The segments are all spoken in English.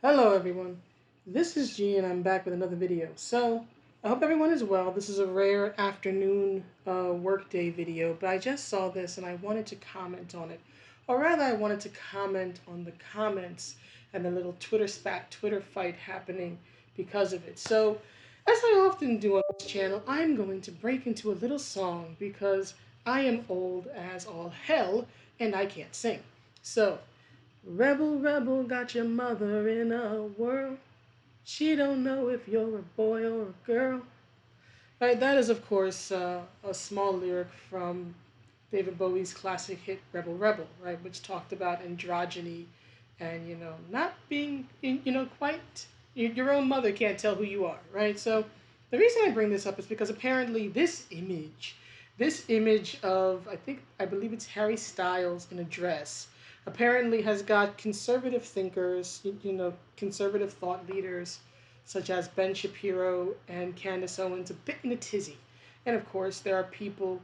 Hello everyone, this is G and I'm back with another video. So, I hope everyone is well. This is a rare afternoon workday video, but I just saw this and I wanted to comment on it. Or rather, I wanted to comment on the comments and the little Twitter fight happening because of it. So, as I often do on this channel, I'm going to break into a little song because I am old as all hell and I can't sing. So, rebel, rebel, got your mother in a whirl. She don't know if you're a boy or a girl. Right, that is, of course, a small lyric from David Bowie's classic hit Rebel Rebel, right, which talked about androgyny and, not being, quite, your own mother can't tell who you are, right? So the reason I bring this up is because apparently this image of, I believe it's Harry Styles in a dress, apparently has got conservative thinkers, conservative thought leaders, such as Ben Shapiro and Candace Owens, a bit in a tizzy. And of course, there are people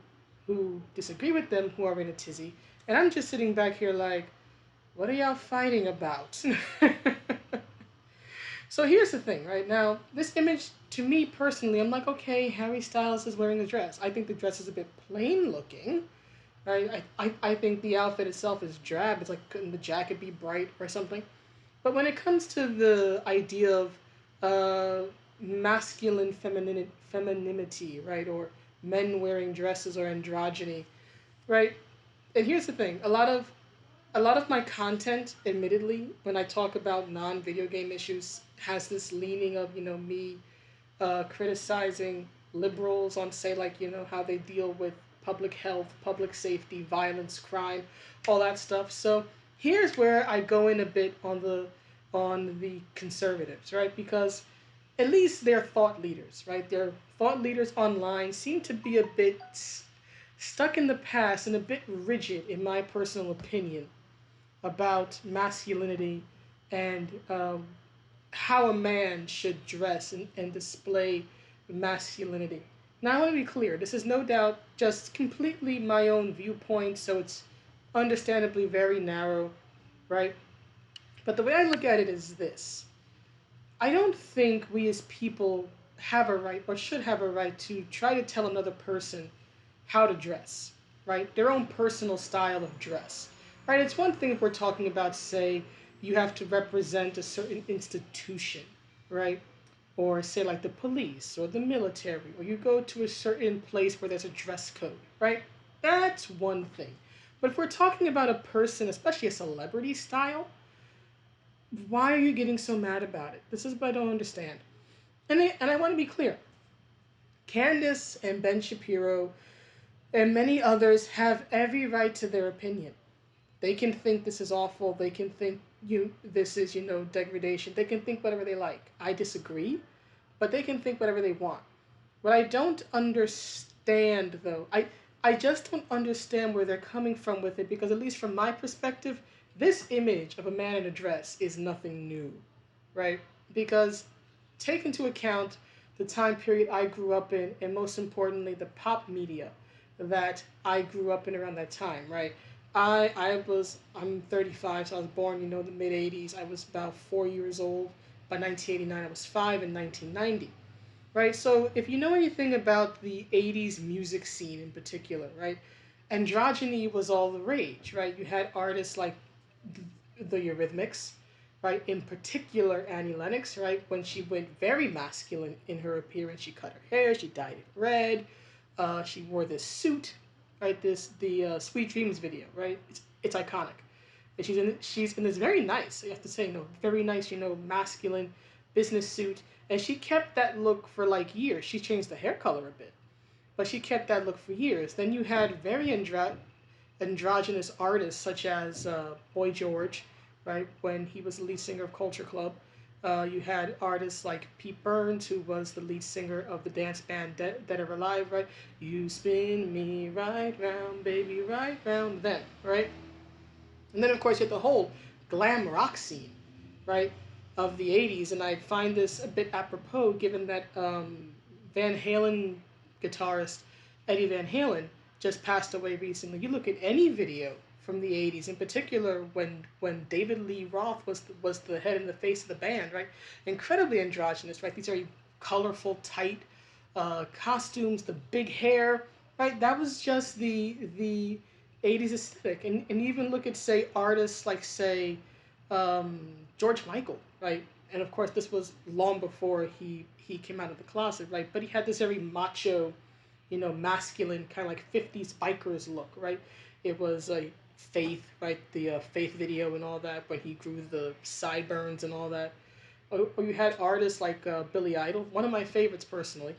who disagree with them who are in a tizzy. And I'm just sitting back here like, what are y'all fighting about? So here's the thing, right? Now, this image, to me personally, I'm like, okay, Harry Styles is wearing a dress. I think the dress is a bit plain looking, right? I think the outfit itself is drab. It's like, couldn't the jacket be bright or something? But when it comes to the idea of masculine femininity, right, or men wearing dresses or androgyny, right? And here's the thing: a lot of my content, admittedly, when I talk about non-video game issues, has this leaning of me criticizing liberals on, say, like, how they deal with public health, public safety, violence, crime, all that stuff. So here's where I go in a bit on the conservatives, right? Because at least they're thought leaders, right? Their thought leaders online seem to be a bit stuck in the past and a bit rigid, in my personal opinion, about masculinity and how a man should dress and display masculinity. Now, I want to be clear, this is no doubt just completely my own viewpoint, so it's understandably very narrow, right? But the way I look at it is this: I don't think we as people have a right or should have a right to try to tell another person how to dress, right? Their own personal style of dress, right? It's one thing if we're talking about, say, you have to represent a certain institution, right? Or say like the police or the military, or you go to a certain place where there's a dress code, right? That's one thing. But if we're talking about a person, especially a celebrity style, why are you getting so mad about it? This is what I don't understand. And I want to be clear. Candace and Ben Shapiro and many others have every right to their opinion. They can think this is awful. They can think this is degradation. They can think whatever they like. I disagree, but they can think whatever they want. What I don't understand, though, I just don't understand where they're coming from with it, because at least from my perspective, this image of a man in a dress is nothing new, right? Because take into account the time period I grew up in, and most importantly, the pop media that I grew up in around that time, right? I'm 35, so I was born, the mid 80s. I was about 4 years old. By 1989, I was five in 1990, right? So if you know anything about the 80s music scene in particular, right? Androgyny was all the rage, right? You had artists like the Eurythmics, right? In particular, Annie Lennox, right? When she went very masculine in her appearance, she cut her hair, she dyed it red, she wore this suit, right? The Sweet Dreams video, right? It's iconic. And she's in this very nice, I have to say, very nice, masculine business suit. And she kept that look for like years. She changed the hair color a bit, but she kept that look for years. Then you had very androgynous artists such as Boy George, right, when he was the lead singer of Culture Club. You had artists like Pete Burns, who was the lead singer of the dance band Dead or Alive, right? You spin me right round, baby, right round, then, right? And then, of course, you had the whole glam rock scene, right, of the 80s. And I find this a bit apropos given that Van Halen guitarist Eddie Van Halen just passed away recently. You look at any video from the 80s, in particular when David Lee Roth was the head and the face of the band, right? Incredibly androgynous, right? These very colorful, tight costumes, the big hair, right? That was just the 80s aesthetic. And even look at, say, artists like, say, George Michael, right? And of course, this was long before he came out of the closet, right? But he had this very macho, masculine kind of like 50s bikers look, right? It was like Faith, right? The Faith video and all that, when he grew the sideburns and all that. Or you had artists like Billy Idol, one of my favorites personally,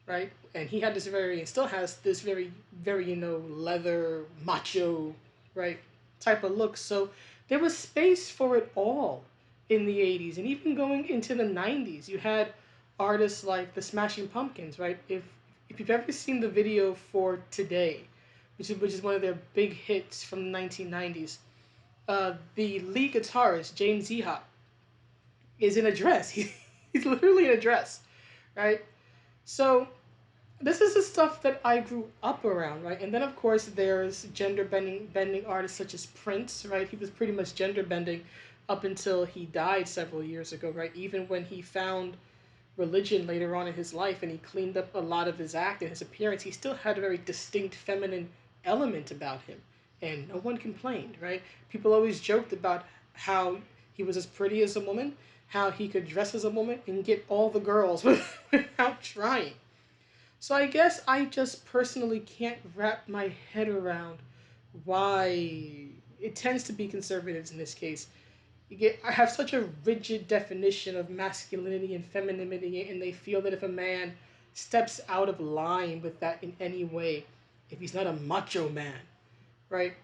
right? And he had this very, and still has this very, very, leather, macho, right, type of look. So there was space for it all in the 80s. And even going into the 90s, you had artists like the Smashing Pumpkins, right? If you've ever seen the video for Today, which is one of their big hits from the 1990s, the lead guitarist, James Iha, is in a dress. He's literally in a dress, right? So this is the stuff that I grew up around, right? And then of course there's gender bending artists such as Prince, right? He was pretty much gender bending up until he died several years ago, right? Even when he found religion later on in his life and he cleaned up a lot of his act and his appearance, he still had a very distinct feminine element about him. And no one complained, right? People always joked about how he was as pretty as a woman, how he could dress as a woman and get all the girls without trying. So I guess I just personally can't wrap my head around why it tends to be conservatives in this case. I have such a rigid definition of masculinity and femininity, and they feel that if a man steps out of line with that in any way, if he's not a macho man, right,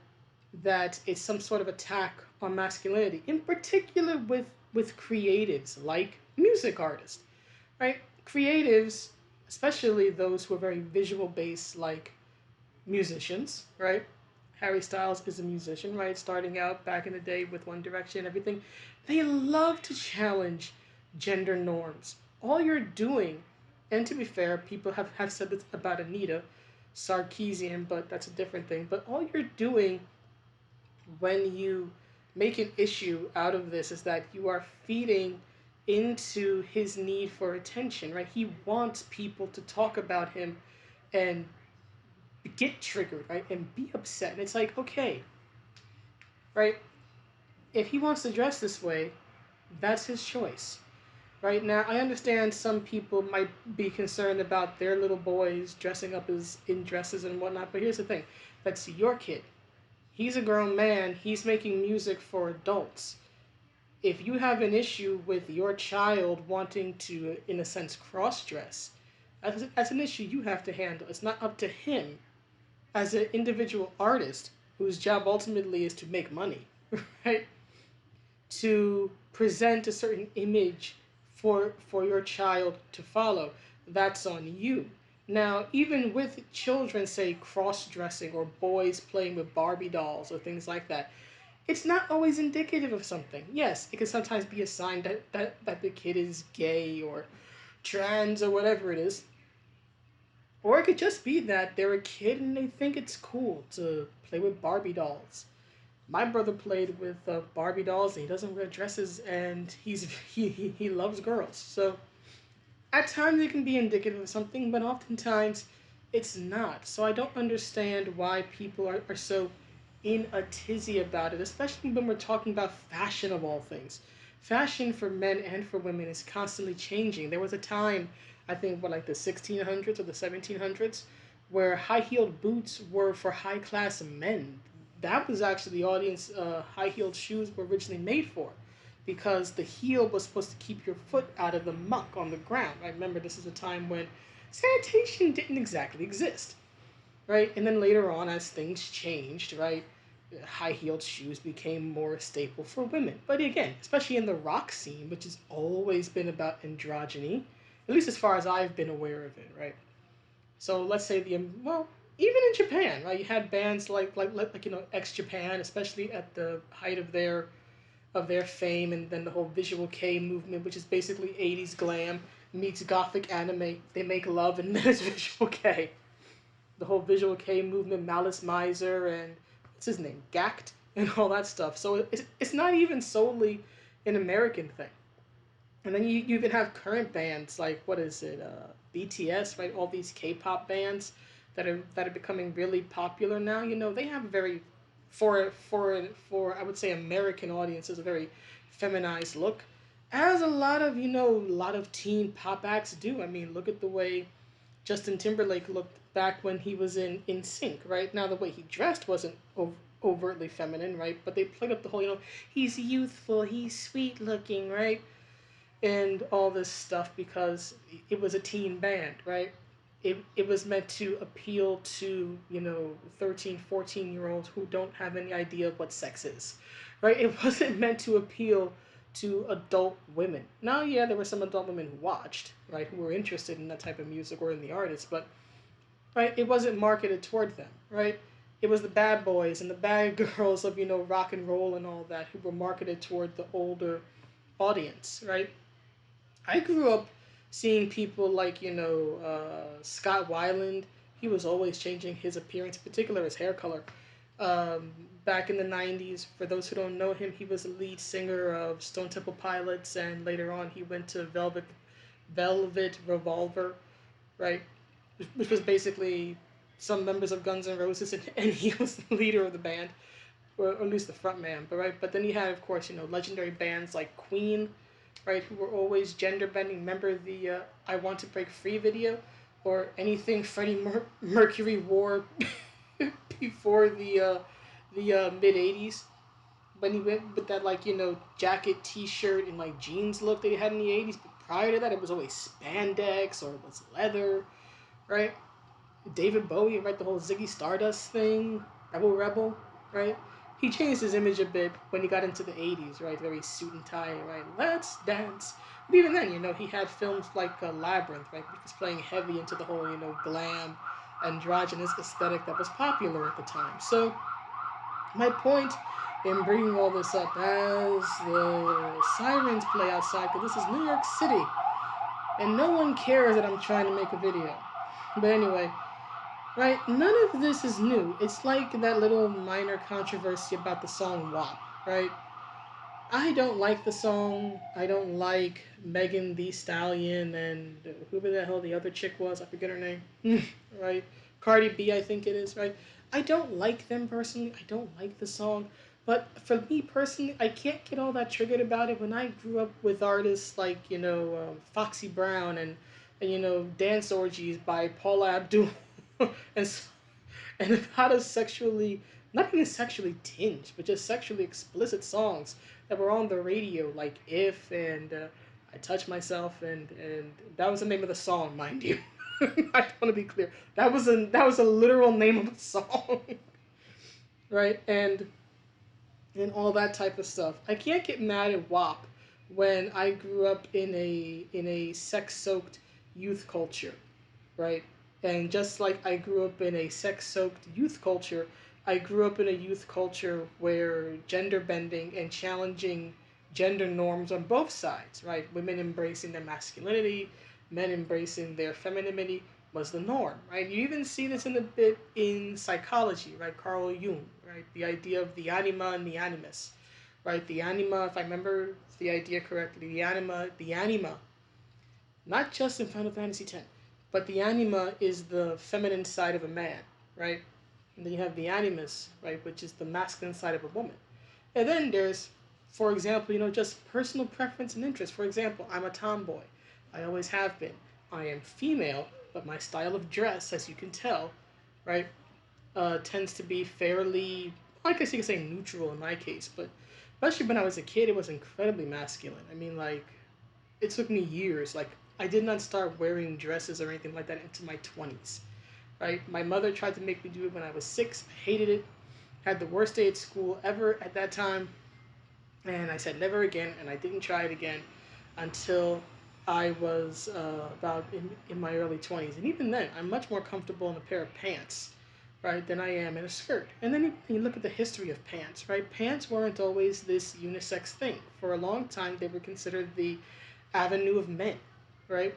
that it's some sort of attack on masculinity. In particular, with creatives like music artists, right? Creatives, especially those who are very visual based, like musicians, right? Harry Styles is a musician, right? Starting out back in the day with One Direction and everything. They love to challenge gender norms. All you're doing, and to be fair, people have said this about Anita Sarkeesian, but that's a different thing. But all you're doing when you make an issue out of this is that you are feeding into his need for attention, right? He wants people to talk about him and get triggered, right? And be upset. And it's like, okay, right? If he wants to dress this way, that's his choice. Right now, I understand some people might be concerned about their little boys dressing up as in dresses and whatnot, but here's the thing: that's your kid. He's a grown man. He's making music for adults. If you have an issue with your child wanting to, in a sense, cross dress, that's an issue you have to handle. It's not up to him as an individual artist whose job ultimately is to make money, right? To present a certain image for your child to follow. That's on you. Now, even with children, say, cross-dressing or boys playing with Barbie dolls or things like that, it's not always indicative of something. Yes, it can sometimes be a sign that the kid is gay or trans or whatever it is. Or it could just be that they're a kid and they think it's cool to play with Barbie dolls. My brother played with Barbie dolls and he doesn't wear dresses and he loves girls. So at times it can be indicative of something, but oftentimes it's not. So I don't understand why people are so in a tizzy about it, especially when we're talking about fashion of all things. Fashion for men and for women is constantly changing. There was a time, I think, like the 1600s or the 1700s, where high-heeled boots were for high-class men. That was actually the audience high-heeled shoes were originally made for, because the heel was supposed to keep your foot out of the muck on the ground. I remember this is a time when sanitation didn't exactly exist, right? And then later on, as things changed, right, high-heeled shoes became more staple for women. But again, especially in the rock scene, which has always been about androgyny, at least as far as I've been aware of it, right? So let's say well, even in Japan, right, you had bands like X Japan, especially at the height of their fame, and then the whole visual kei movement, which is basically 80s glam meets gothic anime. They make love and then it's visual kei. The whole visual kei movement, Malice Miser, and what's his name, Gact, and all that stuff. So it's not even solely an American thing. And then you even have current bands like what is it, BTS, right? All these K-pop bands that are becoming really popular now. You know, they have a very for I would say American audiences a very feminized look, as a lot of a lot of teen pop acts do. I mean, look at the way Justin Timberlake looked back when he was in Sync, right? Now the way he dressed wasn't overtly feminine, right? But they played up the whole, he's youthful, he's sweet looking, right? And all this stuff because it was a teen band, right? It was meant to appeal to 13, 14 year olds who don't have any idea of what sex is, right? It wasn't meant to appeal to adult women. Now, yeah, there were some adult women who watched, right, who were interested in that type of music or in the artist, but right, it wasn't marketed toward them, right? It was the bad boys and the bad girls of rock and roll and all that who were marketed toward the older audience, right? I grew up seeing people like Scott Weiland. He was always changing his appearance, in particular his hair color. Back in the '90s, for those who don't know him, he was the lead singer of Stone Temple Pilots, and later on he went to Velvet Revolver, right? Which was basically some members of Guns N' Roses, and he was the leader of the band, or at least the front man. But right, but then you had, of course, legendary bands like Queen, right, who were always gender bending. Remember the "I Want to Break Free" video, or anything Freddie Mercury wore before the mid '80s, when he went with that jacket, T-shirt, and like jeans look that he had in the '80s. But prior to that, it was always spandex or it was leather, right? David Bowie, right, the whole Ziggy Stardust thing, Rebel, right? He changed his image a bit when he got into the '80s, right? Very suit and tie, right? Let's dance. But even then, he had films like Labyrinth, right? Which was playing heavy into the whole, glam, androgynous aesthetic that was popular at the time. So my point in bringing all this up as the sirens play outside, because this is New York City, and no one cares that I'm trying to make a video. But anyway, right, none of this is new. It's like that little minor controversy about the song WAP, right? I don't like the song. I don't like Megan Thee Stallion and whoever the hell the other chick was. I forget her name. Right? Cardi B, I think it is, right? I don't like them personally. I don't like the song. But for me personally, I can't get all that triggered about it. When I grew up with artists like, Foxy Brown and Dance Orgies by Paula Abdul and and about a sexually, not even sexually tinged, but just sexually explicit songs that were on the radio, like "If" and "I Touch Myself," and that was the name of the song, mind you. I want to be clear. That was a literal name of a song, right? And all that type of stuff. I can't get mad at WAP when I grew up in a sex-soaked youth culture, right? And just like I grew up in a sex-soaked youth culture, I grew up in a youth culture where gender bending and challenging gender norms on both sides, right? Women embracing their masculinity, men embracing their femininity was the norm, right? You even see this in a bit in psychology, right? Carl Jung, right? The idea of the anima and the animus, right? The anima, if I remember the idea correctly, the anima, not just in Final Fantasy X, but the anima is the feminine side of a man, right? And then you have the animus, right, which is the masculine side of a woman. And then there's, for example, just personal preference and interest. For example, I'm a tomboy. I always have been. I am female, but my style of dress, as you can tell, right, tends to be fairly, I guess you could say neutral in my case, but especially when I was a kid, it was incredibly masculine. I mean, like, it took me years. Like, I did not start wearing dresses or anything like that until my 20s, right? My mother tried to make me do it when I was 6. I hated it. Had the worst day at school ever at that time. And I said never again, and I didn't try it again until I was about in my early 20s. And even then, I'm much more comfortable in a pair of pants, right, than I am in a skirt. And then you look at the history of pants, right? Pants weren't always this unisex thing. For a long time, they were considered the avenue of men, right?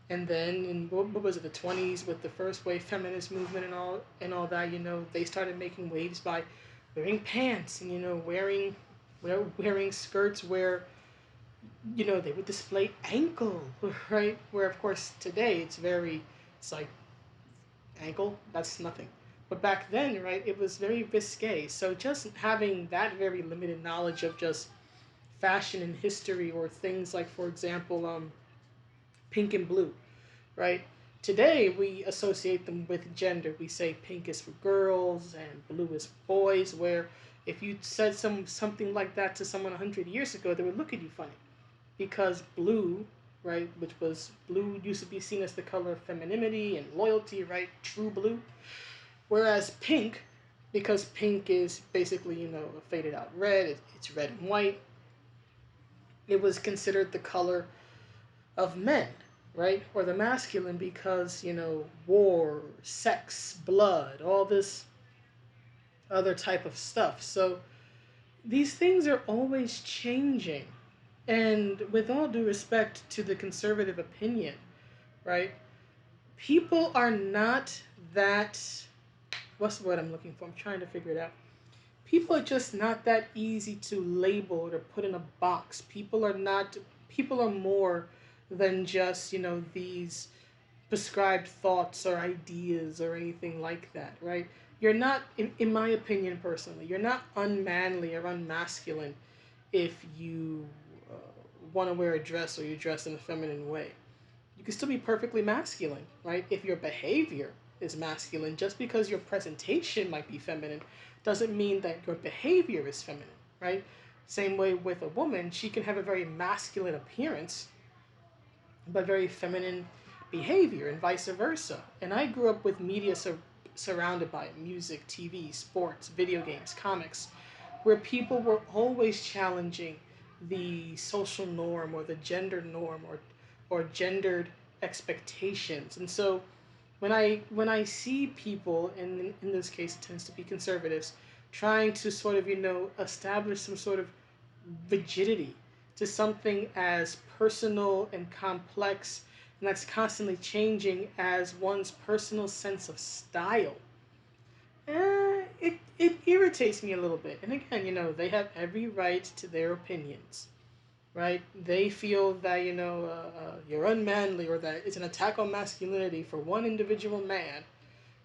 And then in what was it, the 20s, with the first wave feminist movement and all that, they started making waves by wearing pants and wearing skirts where they would display ankle, right? Where of course today it's like ankle, that's nothing. But back then, right, it was very risque. So just having that very limited knowledge of just fashion and history, or things like, for example, pink and blue, right? Today we associate them with gender. We say pink is for girls and blue is for boys. Where if you said something like that to someone 100 years ago, they would look at you funny, because blue, right, which was blue used to be seen as the color of femininity and loyalty, right, true blue. Whereas pink, because pink is basically a faded out red, it's red and white. It was considered the color of men, right? Or the masculine, because, war, sex, blood, all this other type of stuff. So these things are always changing. And with all due respect to the conservative opinion, right? People are not that. What's the word I'm looking for? I'm trying to figure it out. People are just not that easy to label or put in a box. People are not. People are more than just these prescribed thoughts or ideas or anything like that, right? You're not, in my opinion personally, you're not unmanly or unmasculine if you uh, want to wear a dress or you dress in a feminine way. You can still be perfectly masculine, right? If your behavior is masculine, just because your presentation might be feminine doesn't mean that your behavior is feminine, right? Same way with a woman, she can have a very masculine appearance but very feminine behavior, and vice versa. And I grew up with media surrounded by it: music, TV, sports, video games, comics, where people were always challenging the social norm or the gender norm, or gendered expectations. And so when I see people, and in this case it tends to be conservatives, trying to sort of establish some sort of rigidity to something as personal and complex and that's constantly changing as one's personal sense of style, it irritates me a little bit. And again, they have every right to their opinions, right? They feel that you're unmanly, or that it's an attack on masculinity for one individual man,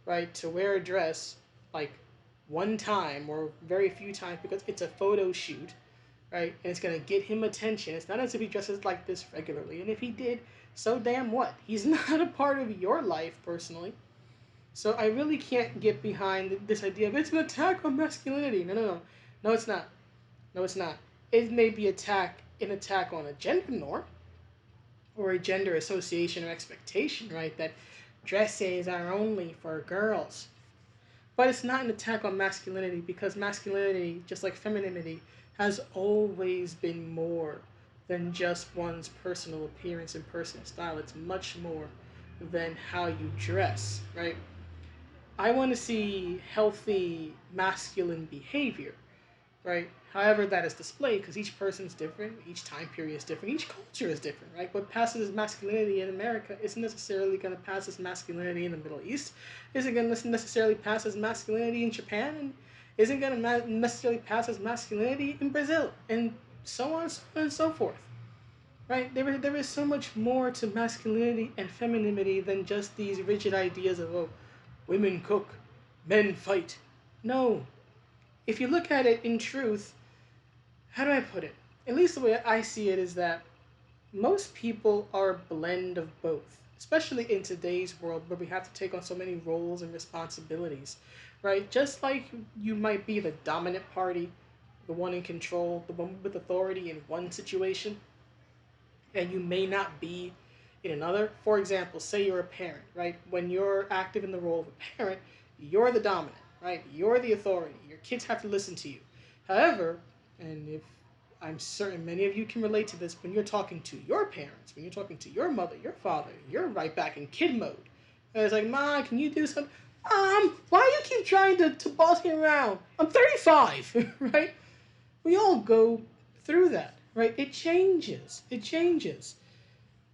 right, to wear a dress like one time or very few times because it's a photo shoot, right? And it's gonna get him attention. It's not as if he dresses like this regularly. And if he did, so damn what? He's not a part of your life personally. So I really can't get behind this idea of it's an attack on masculinity. No, no, no, no, it's not. No, it's not. It may be an attack on a gender norm or a gender association or expectation, right? That dresses are only for girls. But it's not an attack on masculinity, because masculinity, just like femininity, has always been more than just one's personal appearance and personal style. It's much more than how you dress, right? I want to see healthy masculine behavior, right? However, that is displayed, because each person is different, each time period is different, each culture is different, right? What passes as masculinity in America isn't necessarily going to pass as masculinity in the Middle East, isn't going to necessarily pass as masculinity in Japan, and isn't going to necessarily pass as masculinity in Brazil, and so on and so forth, right? There is so much more to masculinity and femininity than just these rigid ideas of, oh, women cook, men fight. No. If you look at it in truth, how do I put it? At least the way I see it is that most people are a blend of both, especially in today's world where we have to take on so many roles and responsibilities, right? Just like you might be the dominant party, the one in control, the one with authority in one situation, and you may not be in another. For example, say you're a parent, right? When you're active in the role of a parent, you're the dominant, right? You're the authority. Your kids have to listen to you. However, and if I'm certain many of you can relate to this, when you're talking to your parents, when you're talking to your mother, your father, you're right back in kid mode. And it's like, Mom, can you do something? Why do you keep trying to boss me around? I'm 35, right? We all go through that, right? It changes. It changes.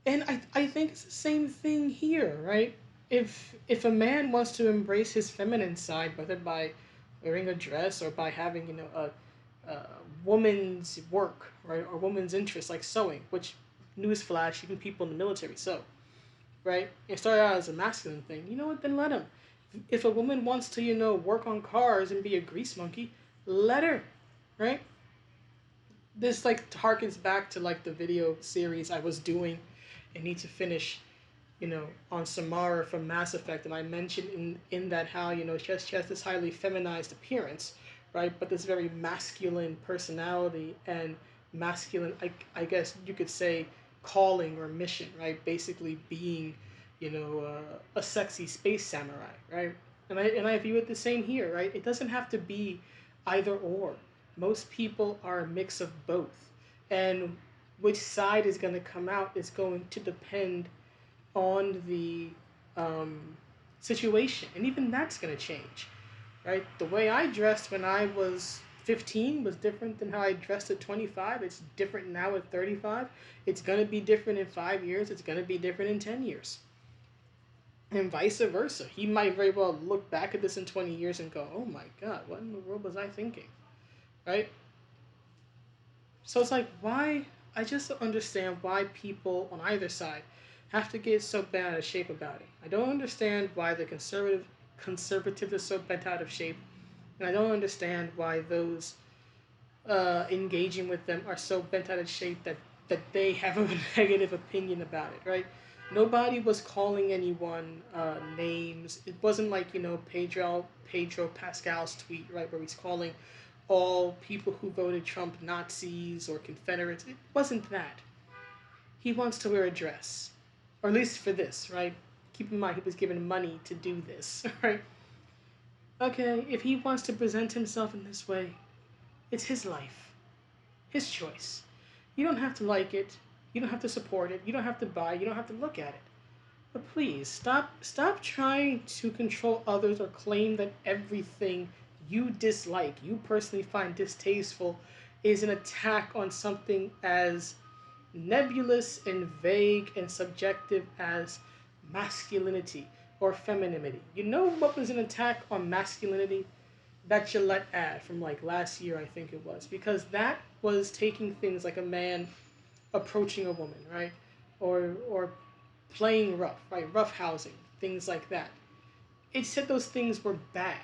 And I think it's the same thing here, right? If a man wants to embrace his feminine side, whether by wearing a dress, or by having, a woman's work, right, or woman's interest like sewing, which, newsflash, even people in the military sew, right? It started out as a masculine thing. You know what? Then let him. If a woman wants to, work on cars and be a grease monkey, let her, right? This like harkens back to like the video series I was doing and need to finish, on Samara from Mass Effect, and I mentioned in that how, she has this highly feminized appearance, right? But this very masculine personality and masculine, I guess you could say, calling or mission, right? Basically being, a sexy space samurai, right? And I view it the same here, right? It doesn't have to be either or. Most people are a mix of both, and which side is going to come out is going to depend on the um, situation, and even that's going to change, right? The way I dressed when I was 15 was different than how I dressed at 25. It's different now at 35. It's going to be different in 5 years. It's going to be different in 10 years. And vice versa. He might very well look back at this in 20 years and go, oh my God, what in the world was I thinking? Right? So it's like, why? I just don't understand why people on either side have to get so bent out of shape about it. I don't understand why the conservatives are so bent out of shape, and I don't understand why those engaging with them are so bent out of shape that they have a negative opinion about it. Right? Nobody was calling anyone names. It wasn't like, Pedro Pascal's tweet, right, where he's calling all people who voted Trump Nazis or Confederates. It wasn't that. He wants to wear a dress, or at least for this, right? Keep in mind he was given money to do this, right? Okay, if he wants to present himself in this way, it's his life, his choice. You don't have to like it. You don't have to support it. You don't have to buy. You don't have to look at it. But please stop trying to control others or claim that everything you dislike, you personally find distasteful, is an attack on something as nebulous and vague and subjective as masculinity or femininity. You know what was an attack on masculinity? That Gillette ad from like last year, I think it was, because that was taking things like a man approaching a woman, right? Or playing rough, right? Rough housing, things like that. It said those things were bad.